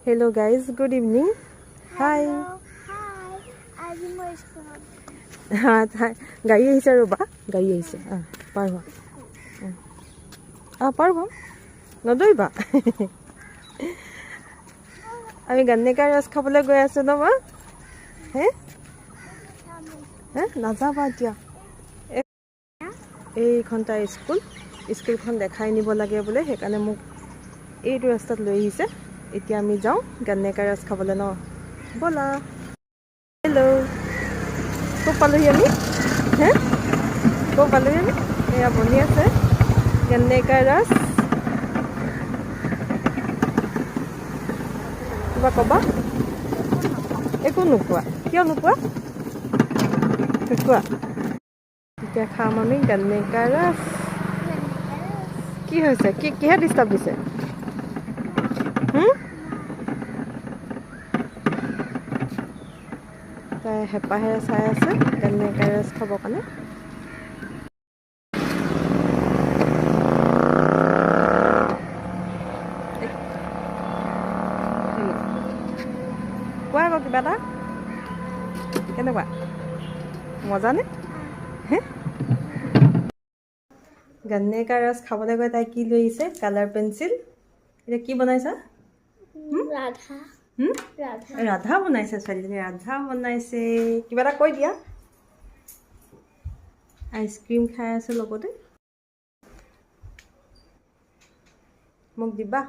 Hello guys, good evening. Hi. আজি মই স্কুলত Hi. গাড়ী আহিছে ৰবা, গাড়ী আহিছে। পাৰ হোৱা। পাৰ হোৱা। নদৌৰিবা। আমি গান্নেকা ৰস খাবলৈ গৈ আছো ন মা? হে? নাযাবা এতিয়া। এইখন তাই স্কুলখন দেখাই নিব লাগে বোলে, সেইকাৰণে মোক এইটো ৰাস্তাত লৈ আহিছে। এতিয়া আমি যাওঁ গান্নেকা ৰস খাবলৈ ন। ব'লা। হেল্ল', ক'ত পালোহি আমি? হে, ক'ত পালোহি আমি? এয়া বহি আছে গান্নেকা ৰস। কিবা ক'বা? একো নোকোৱা? কিয় নোকোৱা? কোৱা। এতিয়া খাম আমি গান্নেকা ৰস। কি হৈছে? কিহে ডিষ্টাৰ্ব দিছে? তাই হেঁপাহেৰে চাই আছে গান্নেকা ৰস খাবৰ কাৰণে। কোৱা আকৌ কিবা এটা। কেনেকুৱা? মজানে? হে? গান্নেকা ৰস খাবলৈ গৈ তাই কি লৈ আহিছে? Colour pencil. এতিয়া কি বনাইছা? ৰাধা বনাইছে ছোৱালীজনী, ৰাধা বনাইছে। কিবা এটা কৈ দিয়া। আইচক্ৰীম খাই আছে লগতে। মোক দিবা?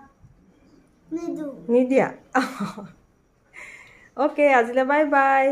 নিদিয়া? অ'কে, আজিলৈ বাই বাই।